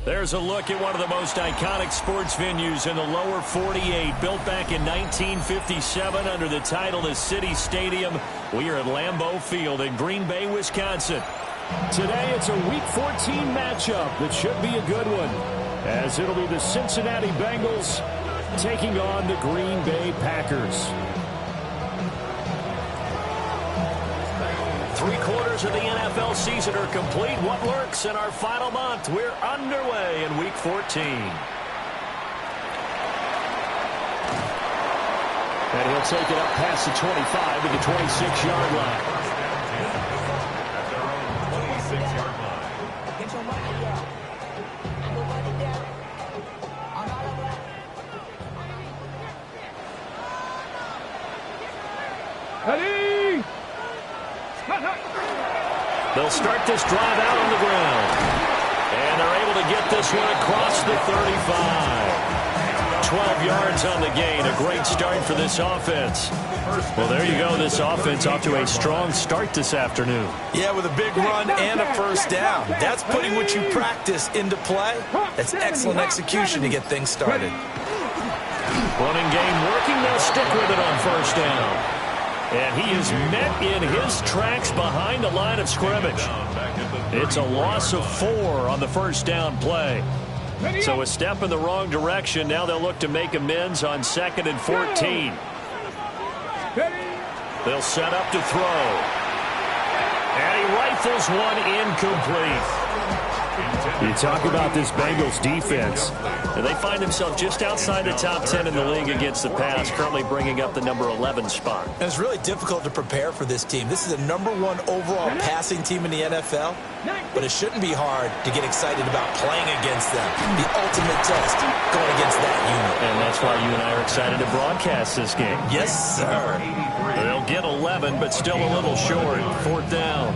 There's a look at one of the most iconic sports venues in the lower 48, built back in 1957 under the title of City Stadium. We are at Lambeau Field in Green Bay, Wisconsin. Today it's a Week 14 matchup that should be a good one, as it'll be the Cincinnati Bengals taking on the Green Bay Packers. 3/4 of the NFL season are complete. What lurks in our final month? We're underway in Week 14. And he'll take it up past the 25 to the 26-yard line. They'll start this drive out on the ground. And they're able to get this one across the 35. 12 yards on the gain. A great start for this offense. Well, there you go. This offense off to a strong start this afternoon. Yeah, with a big run and a first down. That's putting what you practice into play. That's excellent execution to get things started. Running game working. They'll stick with it on first down. And he is met in his tracks behind the line of scrimmage. It's a loss of 4 on the first down play. So a step in the wrong direction. Now they'll look to make amends on 2nd and 14. They'll set up to throw. And he rifles one incomplete. You talk about this Bengals defense. And they find themselves just outside the top 10 in the league against the pass, currently bringing up the number 11 spot. And it's really difficult to prepare for this team. This is the number 1 overall passing team in the NFL, but it shouldn't be hard to get excited about playing against them. The ultimate test going against that unit. And that's why you and I are excited to broadcast this game. Yes, sir. They'll get 11, but still a little short. 4th down.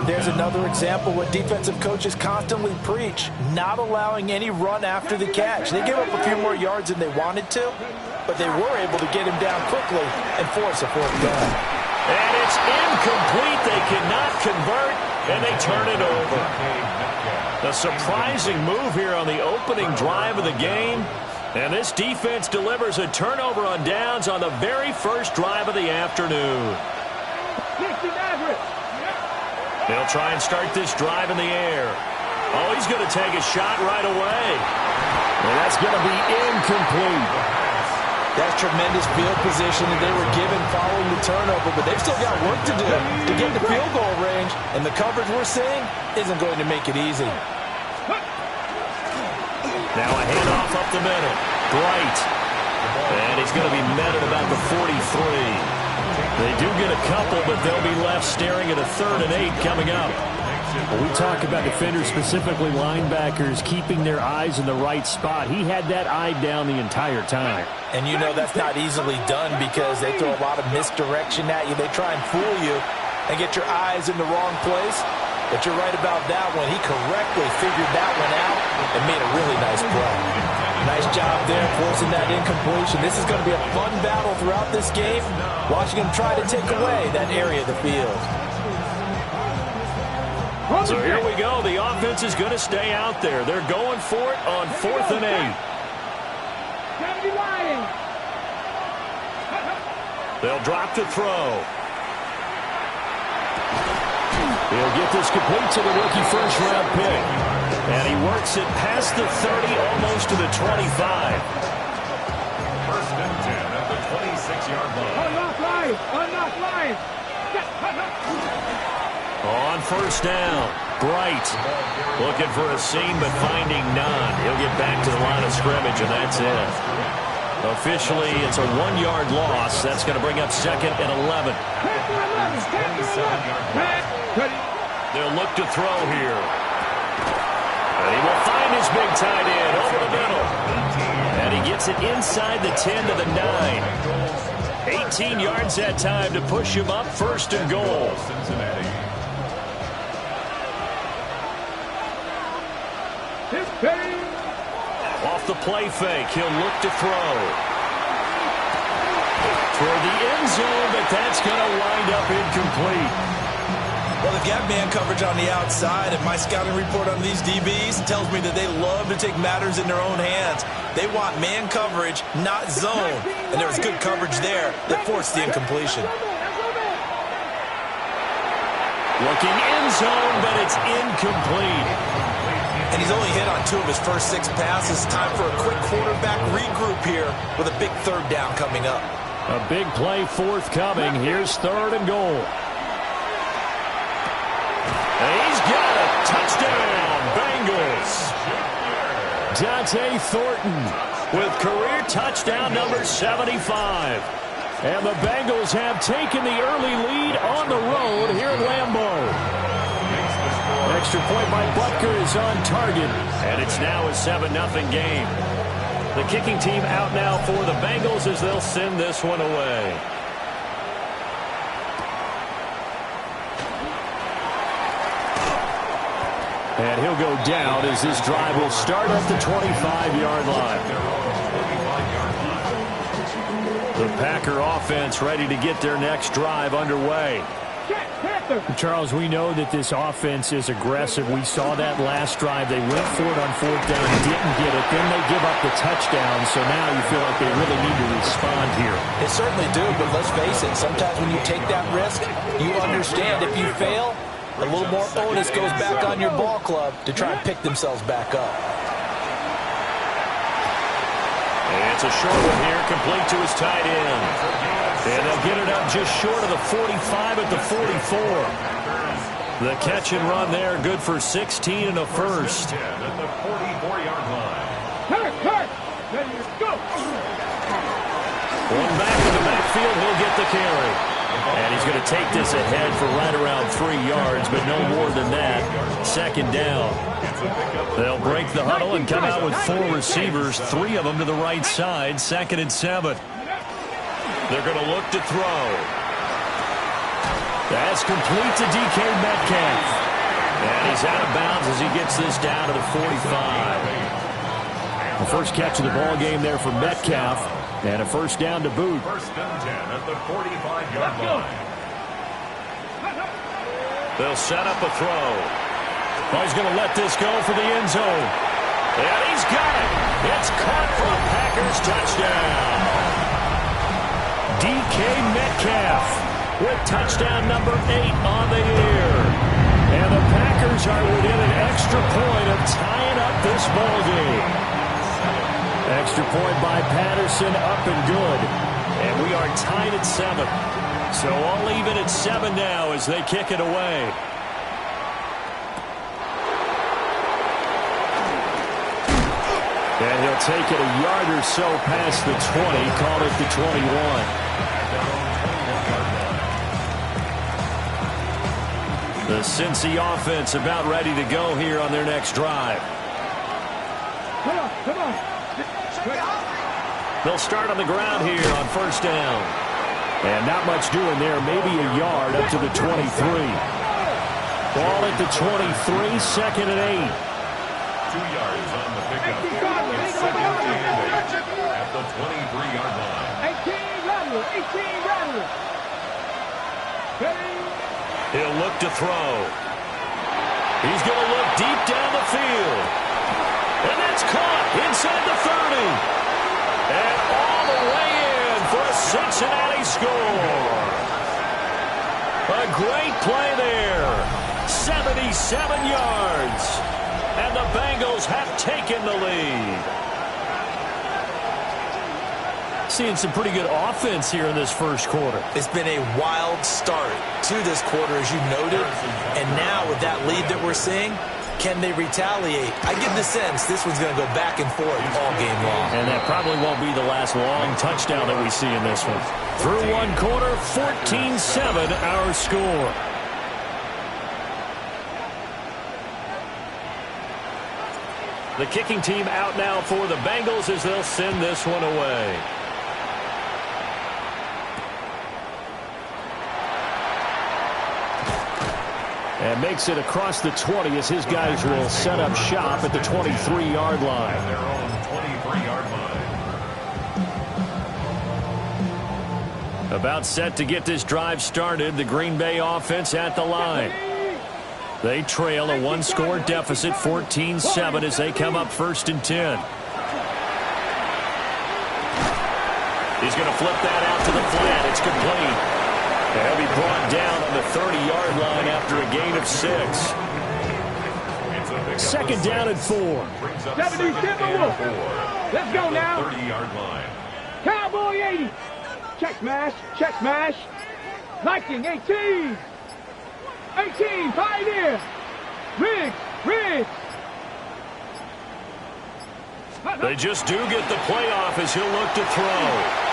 There's another example what defensive coaches constantly preach, not allowing any run after the catch. They gave up a few more yards than they wanted to, but they were able to get him down quickly and force a 4th down. And it's incomplete. They cannot convert, and they turn it over. A surprising move here on the opening drive of the game. And this defense delivers a turnover on downs on the very first drive of the afternoon. They'll try and start this drive in the air. Oh, he's going to take a shot right away. And that's going to be incomplete. That's tremendous field position that they were given following the turnover, but they've still got work to do to get in the field goal range, and the coverage we're seeing isn't going to make it easy. Now a handoff up the middle. Bright. And he's going to be met at about the 43. They do get a couple, but they'll be left staring at a 3rd and 8 coming up. When we talk about defenders, specifically linebackers, keeping their eyes in the right spot. He had that eye down the entire time. And you know that's not easily done because they throw a lot of misdirection at you. They try and fool you and get your eyes in the wrong place. But you're right about that one. He correctly figured that one out and made a really nice play. Nice job there forcing that incompletion. This is going to be a fun battle throughout this game, watching him try to take away that area of the field. So here we go. The offense is going to stay out there. They're going for it on 4th and 8. They'll drop to throw. He'll get this complete to the rookie first-round pick. And he works it past the 30, almost to the 25. 1st and 10 at the 26-yard line. Unlock line. On first down, Bright looking for a seam but finding none. He'll get back to the line of scrimmage, and that's it. Officially, it's a 1-yard loss. That's going to bring up 2nd and 11. They'll look to throw here. And he will find his big tight end over the middle. And he gets it inside the 10 to the 9. 18 yards that time to push him up 1st and goal. Off the play fake, he'll look to throw. For the end zone, but that's going to wind up incomplete. Well, they've got man coverage on the outside, and my scouting report on these DBs tells me that they love to take matters in their own hands. They want man coverage, not zone. And there was good coverage there that forced the incompletion. Looking end zone, but it's incomplete. And he's only hit on 2 of his first 6 passes. Time for a quick quarterback regroup here with a big 3rd down coming up. A big play forthcoming. Here's 3rd and goal. He's got a touchdown, Bengals. Dante Thornton With career touchdown number 75. And the Bengals have taken the early lead on the road here at Lambeau. Extra point by Butker is on target. And it's now a 7-0 game. The kicking team out now for the Bengals as they'll send this one away. And he'll go down as this drive will start at the 25-yard line. The Packer offense ready to get their next drive underway. Charles, we know that this offense is aggressive. We saw that last drive. They went for it on 4th down, didn't get it. Then they give up the touchdown, so now you feel like they really need to respond here. They certainly do, but let's face it, sometimes when you take that risk, you understand if you fail, a little more onus goes back on your ball club to try and pick themselves back up. And it's a short one here, complete to his tight end. And they'll get it up just short of the 45 at the 44. The catch and run there, good for 16 and a first. At the 44-yard line. One back in the backfield, he'll get the carry. And he's going to take this ahead for right around 3 yards, but no more than that. 2nd down. They'll break the huddle and come out with 4 receivers, 3 of them to the right side, 2nd and 7. They're going to look to throw. That's complete to DK Metcalf. And he's out of bounds as he gets this down to the 45. The first catch of the ball game there for Metcalf. And a 1st down to boot. 1st and 10 at the 45-yard line. They'll set up a throw. Oh, he's going to let this go for the end zone. And he's got it. It's caught for a Packers touchdown. DK Metcalf with touchdown number 8 on the year. And the Packers are within an extra point of tying up this ball game. Extra point by Patterson, up and good. And we are tied at 7. So all even at 7 now as they kick it away. And he'll take it a yard or so past the 20, call it the 21. The Cincy offense about ready to go here on their next drive. Come on. They'll start on the ground here on 1st down. And not much doing there, maybe a yard up to the 23. Ball at the 23, 2nd and 8. 2 yards on the pickup. It's 2nd and 8 at the 23-yard line. 18 rattle. He'll look to throw. He's going to look deep down the field. And that's caught inside the 30. And all the way in for a Cincinnati score. A great play there. 77 yards. And the Bengals have taken the lead. Seeing some pretty good offense here in this first quarter. It's been a wild start to this quarter, as you noted. And now with that lead that we're seeing, can they retaliate? I get the sense this one's going to go back and forth all game long. And that probably won't be the last long touchdown that we see in this one. Through one quarter, 14-7 our score. The kicking team out now for the Bengals as they'll send this one away. And makes it across the 20 as his guys will set up shop at the 23-yard line. At their own 23-yard line. About set to get this drive started. The Green Bay offense at the line. They trail a one-score deficit, 14-7, as they come up 1st and 10. He's going to flip that out to the flat. It's complete. And he'll be brought down on the 30-yard line after a gain of 6. 2nd down and 4. 77 Wolf. Let's go now. 30-yard line. Cowboy 80. Check smash. Check smash. Viking 18. 18. Pioneer. Riggs. Riggs. They just do get the playoff as he'll look to throw.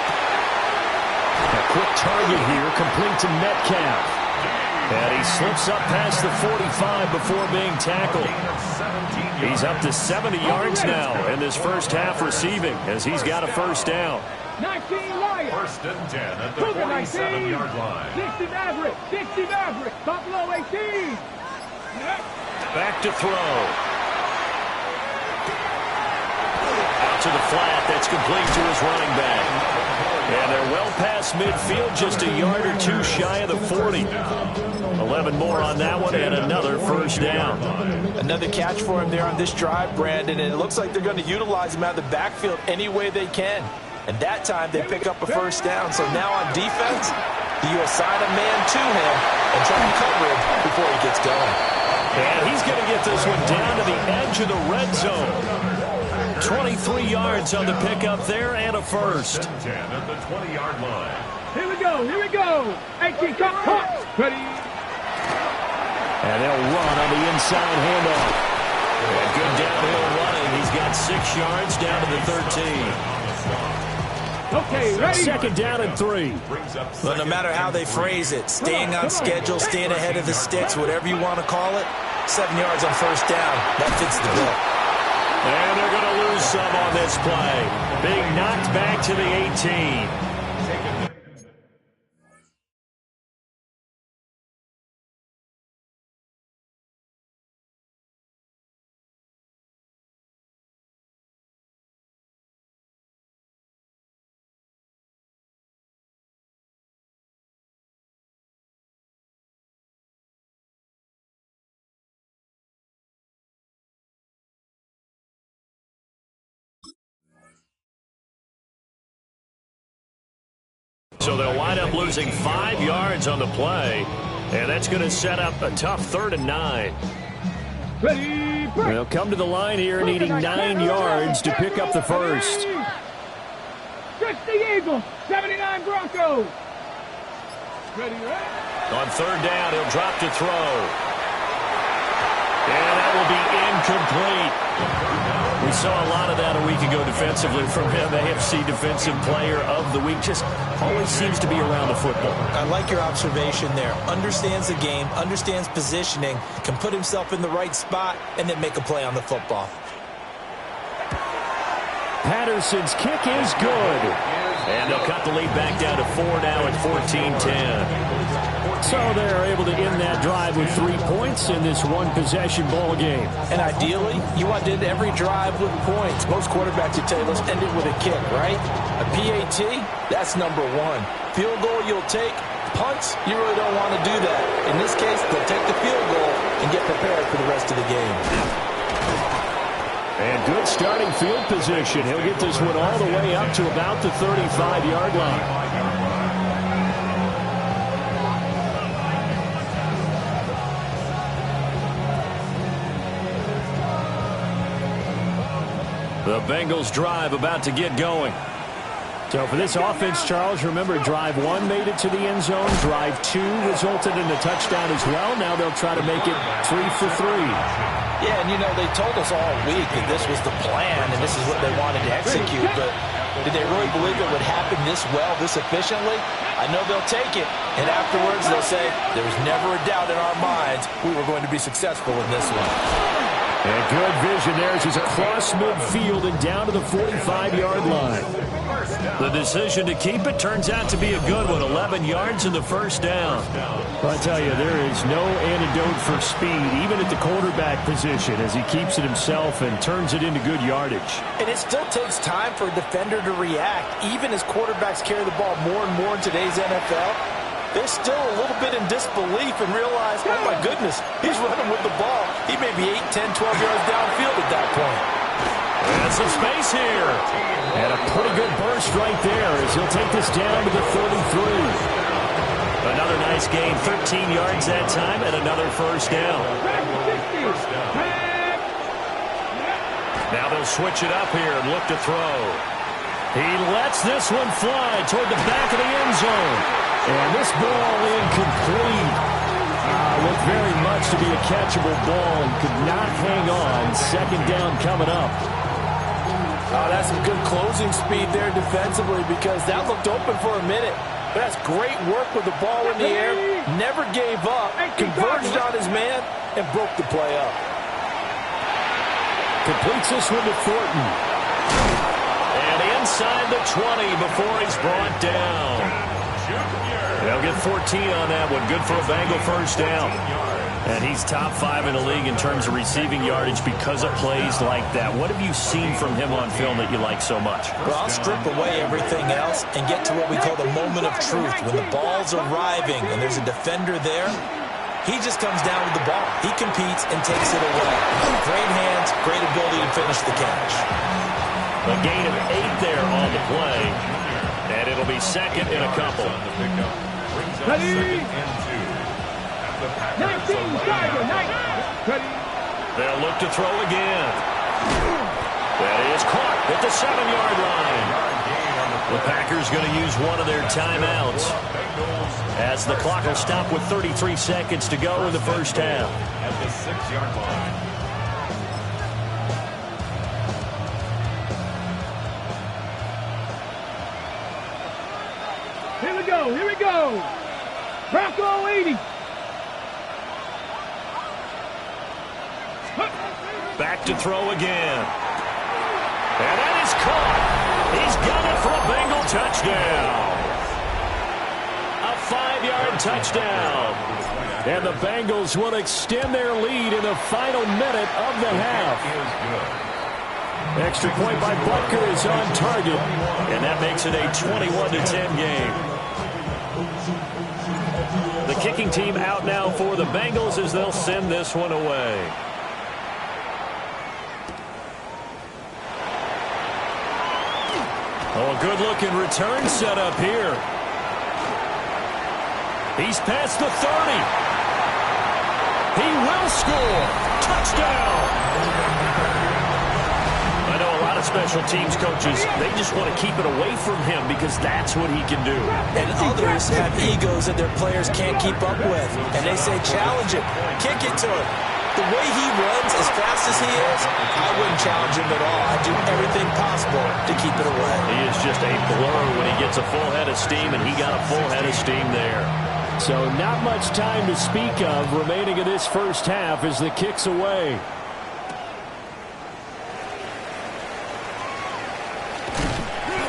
A quick target here, complete to Metcalf. And he slips up past the 45 before being tackled. He's up to 70 yards now in this first half receiving as he's got a 1st down. 19 Lions. 1st and 10 at the 47-yard line. 60 Maverick. 60 Maverick. Buffalo 18. Back to throw. Out to the flat. That's complete to his running back. And they're well past midfield, just a yard or 2 shy of the 40. 11 more on that one, and another 1st down. Another catch for him there on this drive, Brandon, and it looks like they're going to utilize him out of the backfield any way they can. And that time they pick up a 1st down. So now on defense, you assign a man to him and try to cover him before he gets going. And he's going to get this one down to the edge of the red zone. 23 yards on the pickup there and a 1st. 10 at the 20-yard line. Here we go. Here we go. 18 caught. Ready. And they'll run on the inside handoff. And good downhill running. He's got 6 yards down to the 13. Okay, ready. 2nd down and 3. Well, no matter how they phrase it, staying on schedule, staying ahead of the sticks, whatever you want to call it, 7 yards on 1st down, that fits the bill. And they're going to lose some on this play. Being knocked back to the 18. So they'll wind up losing 5 yards on the play, and that's going to set up a tough 3rd and 9. Ready. They'll come to the line here needing 9 yards to pick up the 1st. Stretch the Eagles. 79 Broncos. Ready. On 3rd down, he'll drop to throw. And that will be incomplete. We saw a lot of that a week ago defensively from him. AFC Defensive Player of the Week. Just always seems to be around the football. I like your observation there. Understands the game, understands positioning, can put himself in the right spot, and then make a play on the football. Patterson's kick is good. And they'll cut the lead back down to 4 now at 14-10. So they're able to end that drive with 3 points in this one-possession ball game. And ideally, you want to end every drive with points. Most quarterbacks would tell you, let's end it with a kick, right? A PAT, that's number 1. Field goal you'll take. Punts, you really don't want to do that. In this case, they'll take the field goal and get prepared for the rest of the game. And good starting field position. He'll get this one all the way up to about the 35-yard line. The Bengals drive about to get going. So for this offense, Charles, remember drive 1 made it to the end zone. Drive 2 resulted in a touchdown as well. Now they'll try to make it 3 for 3. Yeah, and you know, they told us all week that this was the plan and this is what they wanted to execute. But did they really believe it would happen this well, this efficiently? I know they'll take it. And afterwards they'll say, there was never a doubt in our minds we were going to be successful in this one. And good vision there as he's across midfield and down to the 45-yard line. The decision to keep it turns out to be a good one. 11 yards in the 1st down. But I tell you, there is no antidote for speed, even at the quarterback position, as he keeps it himself and turns it into good yardage. And it still takes time for a defender to react, even as quarterbacks carry the ball more and more in today's NFL. they're still a little bit in disbelief and realize, oh my goodness, he's running with the ball. He may be 8, 10, 12 yards downfield at that point. And some space here. And a pretty good burst right there as he'll take this down to the 33. Another nice gain, 13 yards that time, and another first down. Now they'll switch it up here and look to throw. He lets this one fly toward the back of the end zone. And this ball incomplete. Looked very much to be a catchable ball and could not hang on. Second down coming up. Oh, that's some good closing speed there defensively because that looked open for a minute. But that's great work with the ball in the air. Never gave up. Converged on his man and broke the play up. Completes this one to Thornton. And inside the 20 before he's brought down. They'll get 14 on that one. Good for a Bengal first down. And he's top 5 in the league in terms of receiving yardage because of plays like that. What have you seen from him on film that you like so much? Well, I'll strip away everything else and get to what we call the moment of truth. When the ball's arriving and there's a defender there, he just comes down with the ball. He competes and takes it away. Great hands, great ability to finish the catch. A gain of 8 there on the play. And it'll be second in a couple. Ready? 19, Tiger, 19. They'll look to throw again. That is caught at the 7-yard line. The Packers going to use one of their timeouts as the clock will stop with 33 seconds to go in the first half. At the 6-yard line. Here we go, here we go. Bronco 80. Back to throw again. And that is caught. He's got it for a Bengal touchdown. A 5-yard touchdown. And the Bengals will extend their lead in the final minute of the half. Extra point by Butker is on target. And that makes it a 21-10 game. The kicking team out now for the Bengals as they'll send this one away. Oh, a good-looking return set up here. He's past the 30. He will score. Touchdown. I know a lot of special teams coaches, they just want to keep it away from him because that's what he can do. And others have egos that their players can't keep up with. And they say, challenge him. Kick it to him. The way he runs as fast as he is, I wouldn't challenge him at all. I'd do everything possible to keep it away. He is just a blur when he gets a full head of steam, and he got a full head of steam there. So not much time to speak of remaining in this first half as the kick's away.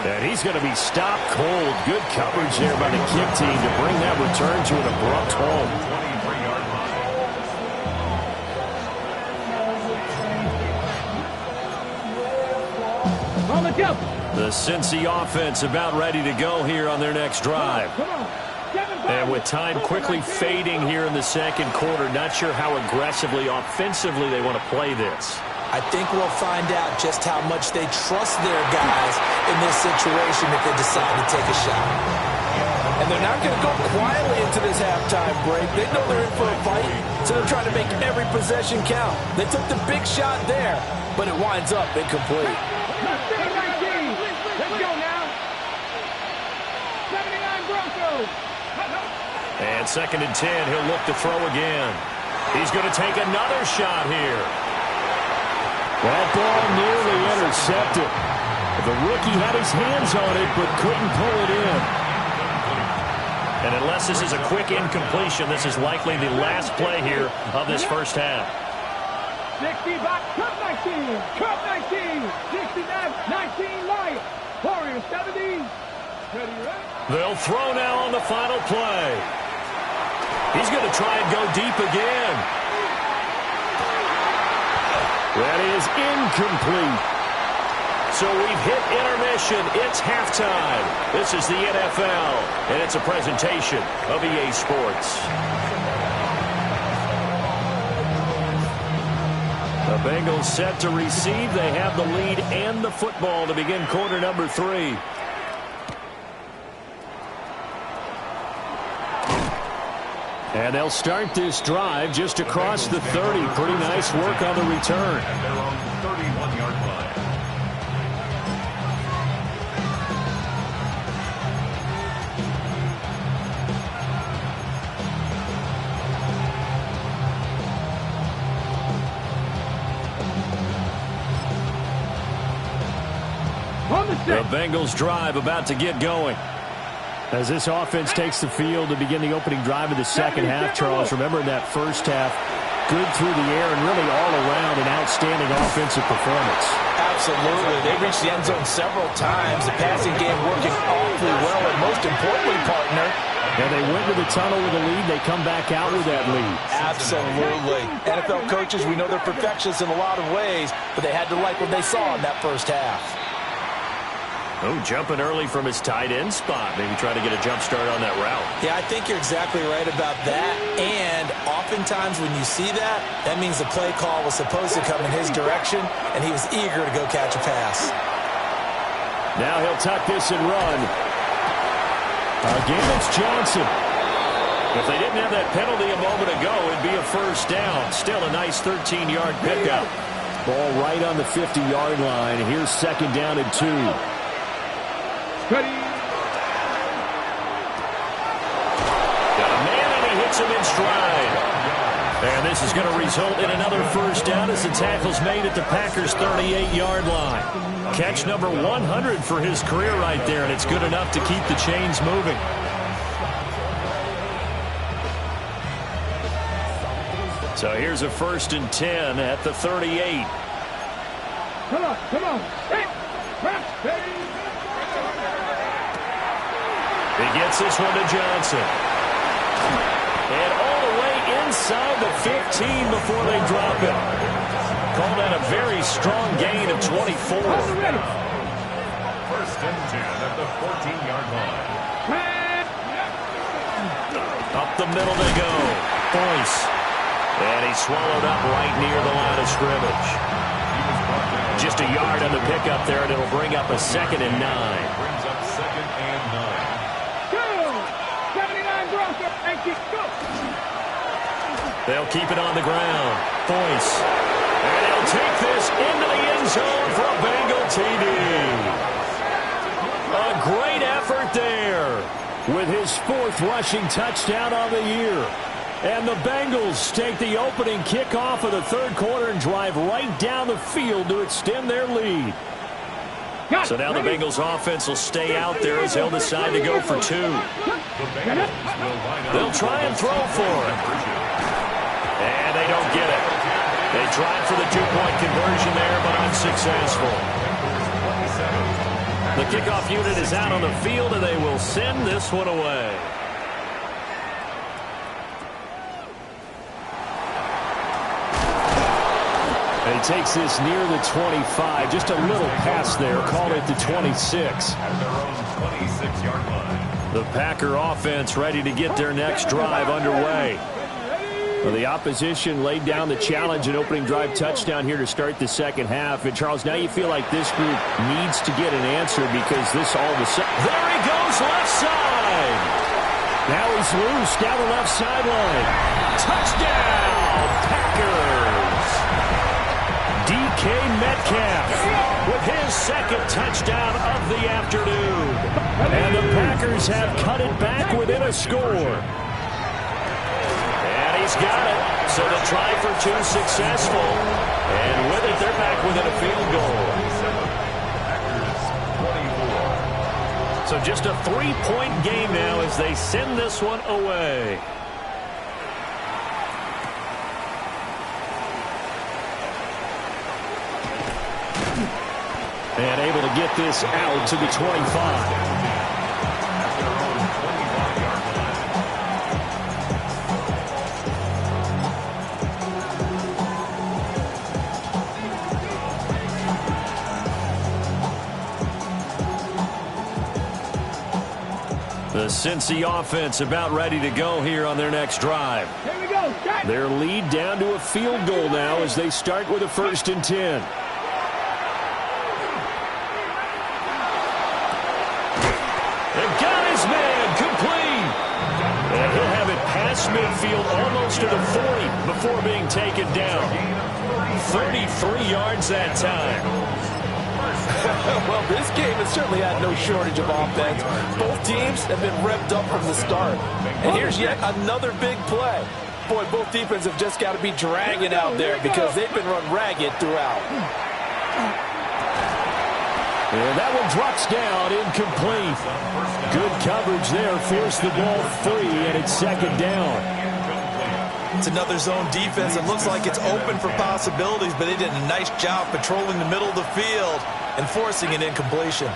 And he's going to be stopped cold. Good coverage there by the kick team to bring that return to an abrupt home. The Cincy offense about ready to go here on their next drive. And with time quickly fading here in the second quarter, not sure how aggressively, offensively they want to play this. I think we'll find out just how much they trust their guys in this situation if they decide to take a shot. And they're not going to go quietly into this halftime break. They know they're in for a fight, so they're trying to make every possession count. They took the big shot there, but it winds up incomplete. Let's go now. 79 Broncos. And second and 10, he'll look to throw again. He's going to take another shot here. That ball nearly intercepted. The rookie had his hands on it, but couldn't pull it in. And unless this is a quick incompletion, this is likely the last play here of this first half. 60 back, Cup 19, Cup 19, 69, 19 Lions, Warriors 70. Ready, right? They'll throw now on the final play. He's going to try and go deep again. That is incomplete. So we've hit intermission. It's halftime. This is the NFL, and it's a presentation of EA Sports. The Bengals set to receive. They have the lead and the football to begin quarter number 3. And they'll start this drive just across the 30. Pretty nice work on the return. And they're on the 31-yard line. The Bengals drive about to get going. As this offense takes the field to begin the opening drive of the second half, Charles, remember in that first half, good through the air and really all around an outstanding offensive performance. Absolutely. They reached the end zone several times. The passing game working awfully well, and most importantly, partner, and they went to the tunnel with a lead. They come back out with that lead. Absolutely. NFL coaches, we know they're perfectionists in a lot of ways, but they had to like what they saw in that first half. Oh, jumping early from his tight end spot. Maybe try to get a jump start on that route. Yeah, I think you're exactly right about that. And oftentimes when you see that, that means the play call was supposed to come in his direction, and he was eager to go catch a pass. Now he'll tuck this and run. Again, it's Johnson. If they didn't have that penalty a moment ago, it'd be a first down. Still a nice 13-yard pickup. Ball right on the 50-yard line. Here's second down and 2. Ready. Got a man, and he hits him in stride. And this is going to result in another first down as the tackle's made at the Packers' 38-yard line. Catch number 100 for his career right there, and it's good enough to keep the chains moving. So here's a 1st and 10 at the 38. Come on. Hey, press, baby. He gets this one to Johnson. And all the way inside the 15 before they drop it. Called that a very strong gain of 24. 1st and 10 at the 14-yard line. Up the middle they go. Boyce. And he's swallowed up right near the line of scrimmage. Just a yard on the pickup there, and it'll bring up a 2nd and 9. Brings up 2nd and 9. They'll keep it on the ground. Boyce. And he'll take this into the end zone for a Bengal TD. A great effort there with his 4th rushing touchdown on the year. And the Bengals take the opening kickoff of the 3rd quarter and drive right down the field to extend their lead. So now the Bengals offense will stay out there as they'll decide to go for 2. They'll try and throw for it. And they don't get it. They tried for the 2-point conversion there, but unsuccessful. The kickoff unit is out on the field, and they will send this one away. And he takes this near the 25. Just a little pass there. Call it the 26. At their own 26-yard line. The Packer offense ready to get their next drive underway. Well, the opposition laid down the challenge and opening drive touchdown here to start the second half. And, Charles, now you feel like this group needs to get an answer because this all of a sudden... There he goes, left side. Now he's loose down the left sideline. Touchdown, Packers. DK Metcalf with his 2nd touchdown of the afternoon. And the Packers have cut it back within a score. He's got it. So the try for 2 successful. And with it, they're back within a field goal. So just a 3-point game now as they send this one away. And able to get this out to the 25. The Cincy offense about ready to go here on their next drive. Here we go. Shot. Their lead down to a field goal now as they start with a 1st and 10. They got his man complete. And he'll have it past midfield almost to the 40 before being taken down. 33 yards that time. Well, this game has certainly had no shortage of offense. Both teams have been revved up from the start. And here's yet another big play. Boy, both defenses have just got to be dragging out there because they've been run ragged throughout. And that one drops down, incomplete. Good coverage there, forced the ball free, and it's 2nd down. It's another zone defense. It looks like it's open for possibilities, but they did a nice job patrolling the middle of the field and forcing an incompletion.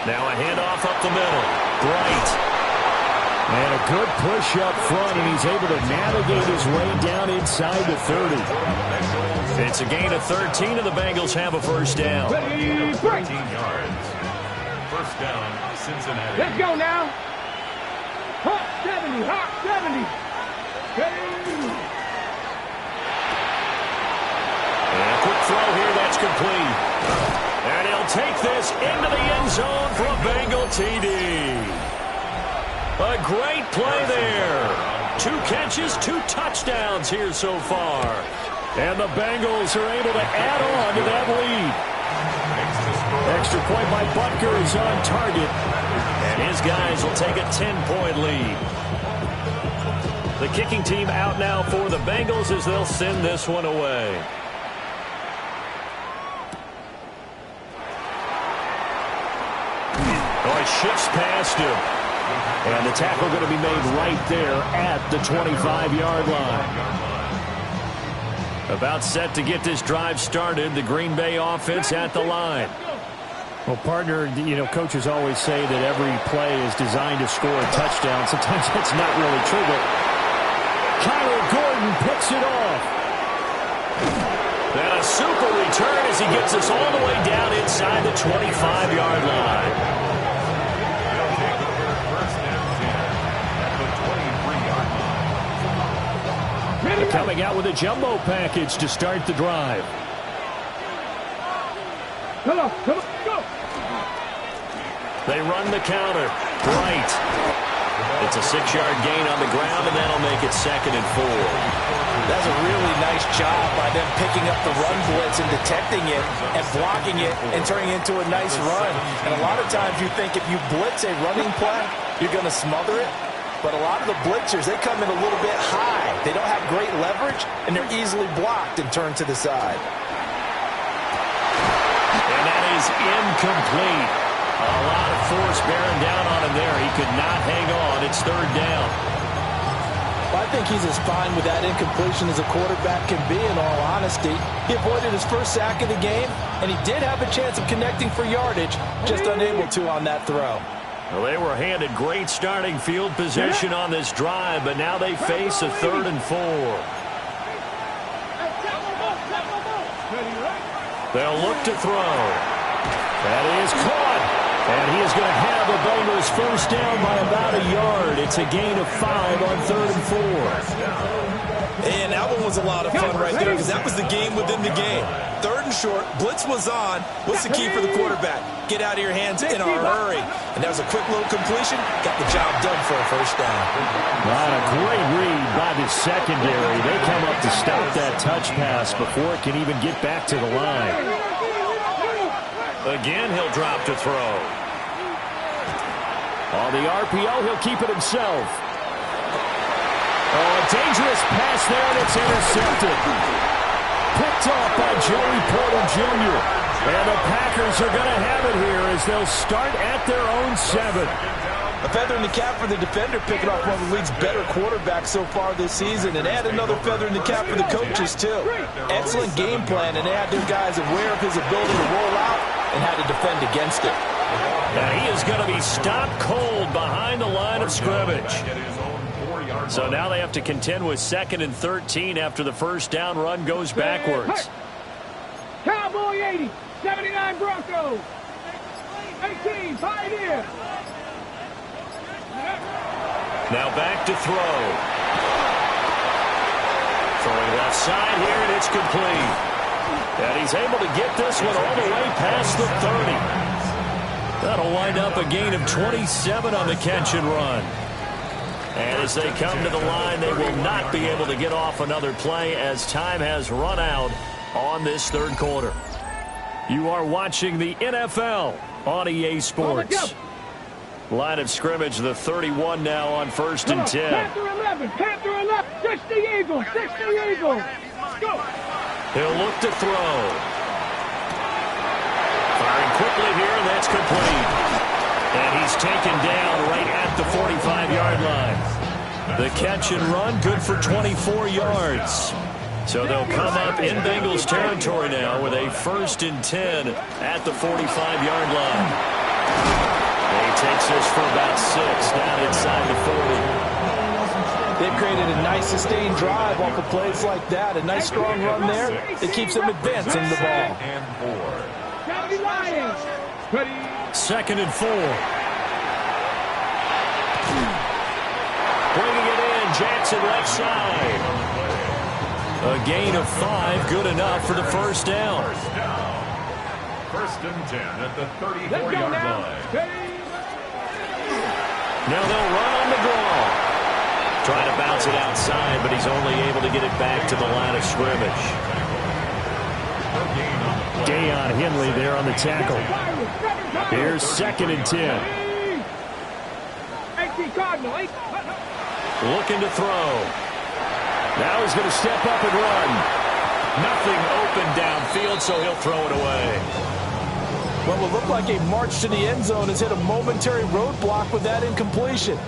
Now a handoff up the middle. Bright. And a good push up front, and he's able to navigate his way down inside the 30. It's a gain of 13, and the Bengals have a 1st down. 13 yards. 1st down, Cincinnati. Let's go now. Hot 70, hot 70. And a quick throw here, that's complete. And he'll take this into the end zone for a Bengal TD. A great play there. 2 catches, 2 touchdowns here so far. And the Bengals are able to add on to that lead. Extra point by Butker is on target. And his guys will take a 10-point lead. The kicking team out now for the Bengals as they'll send this one away. Oh, it shifts past him. And the tackle going to be made right there at the 25-yard line. About set to get this drive started. The Green Bay offense at the line. Well, partner, you know, coaches always say that every play is designed to score a touchdown. Sometimes that's not really true, but Kyler Gordon picks it off. And a super return as he gets us all the way down inside the 25-yard line. Coming out with a jumbo package to start the drive. Come on, go. They run the counter. Bright. It's a 6-yard gain on the ground, and that'll make it 2nd and 4. That's a really nice job by them picking up the run blitz and detecting it and blocking it and turning it into a nice run. And a lot of times you think if you blitz a running play, you're going to smother it. But a lot of the blitzers, they come in a little bit high. They don't have great leverage, and they're easily blocked and turned to the side. And that is incomplete. A lot of force bearing down on him there. He could not hang on. It's 3rd down. Well, I think he's as fine with that incompletion as a quarterback can be, in all honesty. He avoided his first sack of the game, and he did have a chance of connecting for yardage, just unable to on that throw. Well, they were handed great starting field position on this drive, but now they face a 3rd and 4. They'll look to throw. That is caught. And he is going to have the Bengals 1st down by about a yard. It's a gain of 5 on 3rd and 4. And that one was a lot of fun right there because that was the game within the game. 3rd and short, blitz was on. What's the key for the quarterback? Get out of your hands in a hurry. And that was a quick little completion. Got the job done for a 1st down. Not a great read by the secondary. They come up to stop that touch pass before it can even get back to the line. Again, he'll drop to throw. On the RPO, he'll keep it himself. Oh, a dangerous pass there, and it's intercepted. Picked off by Joey Porter Jr. And the Packers are going to have it here as they'll start at their own 7. A feather in the cap for the defender, picking off one of the league's better quarterbacks so far this season. And add another feather in the cap for the coaches, too. Excellent game plan, and they had their guys aware of his ability to roll out and how to defend against it. Now he is going to be stopped cold behind the line of scrimmage. So now they have to contend with 2nd and 13 after the 1st down run goes backwards. Cowboy 80, 79 Broncos. 18, Pioneer. Now back to throw. Throwing left side here, and it's complete. And he's able to get this one all the way past the 30. That'll wind up a gain of 27 on the catch and run. And as they come to the line, they will not be able to get off another play as time has run out on this third quarter. You are watching the NFL on EA Sports. Line of scrimmage, the 31 now on 1st and 10. Panther 11, Panther 11, 60 Eagles, 60 Eagles. Go. He'll look to throw. Firing quickly here, and that's complete. And he's taken down right at the 45-yard line. The catch and run, good for 24 yards. So they'll come up in Bengals territory now with a 1st and 10 at the 45-yard line. And he takes this for about 6 down inside the 40. They've created a nice sustained drive off of plays like that. A nice strong run there. It keeps them advancing the ball. And 4. Lions. Ready. 2nd and 4. Bringing it in, Jackson left side. A gain of 5, good enough for the first down. 1st and 10 at the 34-yard line. Now they'll run on the draw. Trying to bounce it outside, but he's only able to get it back to the line of scrimmage. Deion Henley there on the tackle. Here's 2nd and 10. 18 Cardinal. Looking to throw. Now he's going to step up and run. Nothing open downfield, so he'll throw it away. What will look like a march to the end zone has hit a momentary roadblock with that incompletion.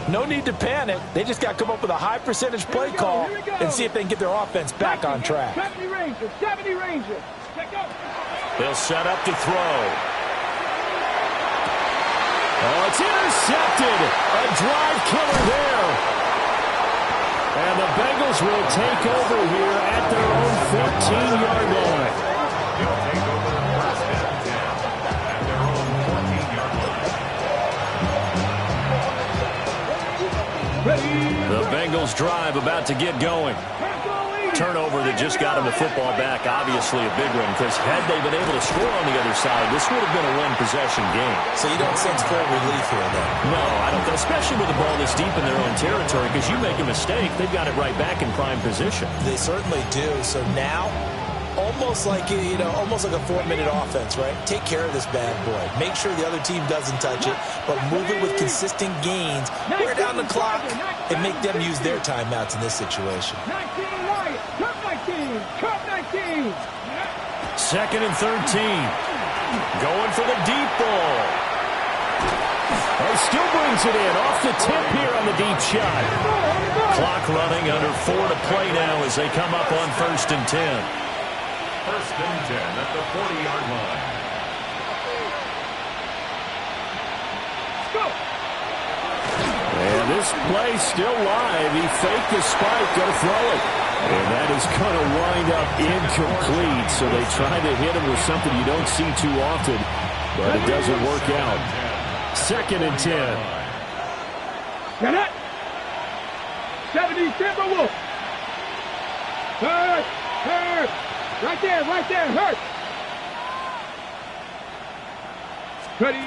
No need to panic. They just got to come up with a high percentage play call and see if they can get their offense back on track. 70 Rangers, 70 Rangers. They'll set up to throw. Oh, it's intercepted. A drive killer there. And the Bengals will take over here at their own 14-yard line. They'll take over 1st and 10 at their own 14-yard line. The Bengals drive about to get going. Turnover that just got him the football back, obviously a big one, because had they been able to score on the other side, this would have been a one-possession game. So you don't sense full relief here, then? No, I don't, especially with the ball this deep in their own territory, because you make a mistake, they've got it right back in prime position. They certainly do. So now, almost like almost like a 4-minute offense, right? Take care of this bad boy. Make sure the other team doesn't touch it, but move it with consistent gains. Wear down the clock and make them use their timeouts in this situation. 19 Lions, Cup 19, Cup 19. 2nd and 13. Going for the deep ball. He still brings it in off the tip here on the deep shot. Clock running, under 4 to play now as they come up on 1st and 10. 1st and 10 at the 40-yard line. Go. And this play still live. He faked the spike, going to throw it. And that is going to wind up incomplete. So they try to hit him with something you don't see too often, but it doesn't work out. 2nd and 10. Get it. 70 Timberwolves. Hurt. Right there, hurt. Ready.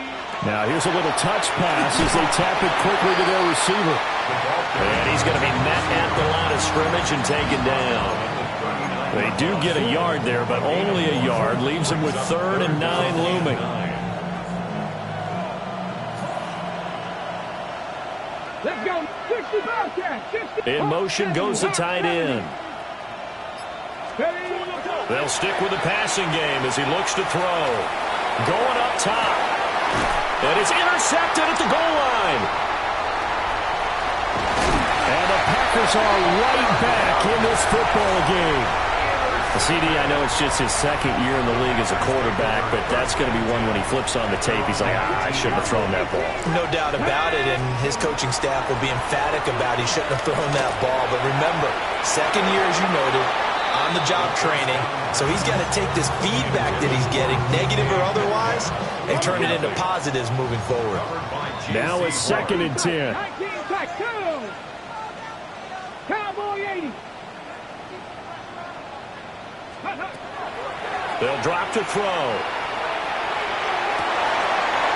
Now here's a little touch pass as they tap it quickly to their receiver. And he's going to be met at the line of scrimmage and taken down. They do get a yard there, but only a yard. Leaves him with 3rd and 9 looming. Let's go. 60 Bobcats. 60. In motion goes the tight end. They'll stick with the passing game as he looks to throw. Going up top. And it's intercepted at the goal line. And the Packers are right back in this football game. CD, I know it's just his 2nd year in the league as a quarterback, but that's going to be one when he flips on the tape. He's like, I shouldn't have thrown that ball. No doubt about it, and his coaching staff will be emphatic about he shouldn't have thrown that ball. But remember, 2nd year, as you noted, on on-the-job training, so he's got to take this feedback that he's getting, negative or otherwise, and turn it into positives moving forward. Now it's 2nd and 10. 19 back, 2. Cowboy 80. They'll drop to throw.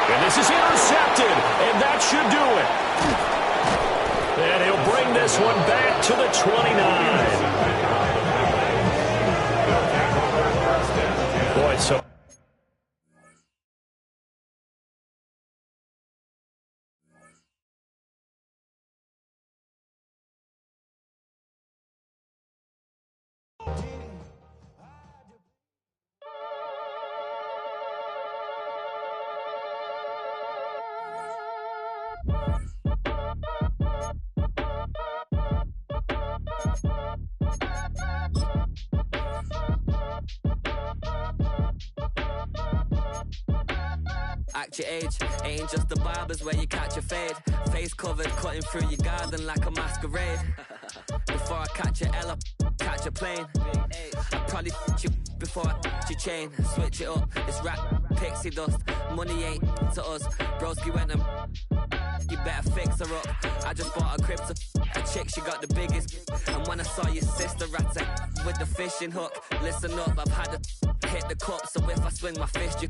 And this is intercepted, and that should do it. And he'll bring this one back to the 29. Boy, so... Act your age, ain't just the barbers where you catch a fade. Face covered, cutting through your garden like a masquerade. Before I catch a L up, catch a plane. I probably you before I your chain. Switch it up, it's rap, pixie dust. Money ain't to us, broski went and you better fix her up. I just bought a crib to a chick, she got the biggest. And when I saw your sister rat with the fishing hook, listen up, I've had to hit the cup. So if I swing my fist, you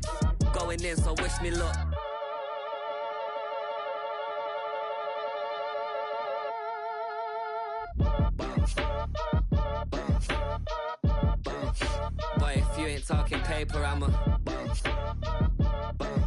going in, so wish me luck. Boy, if you ain't talking paper, I'm a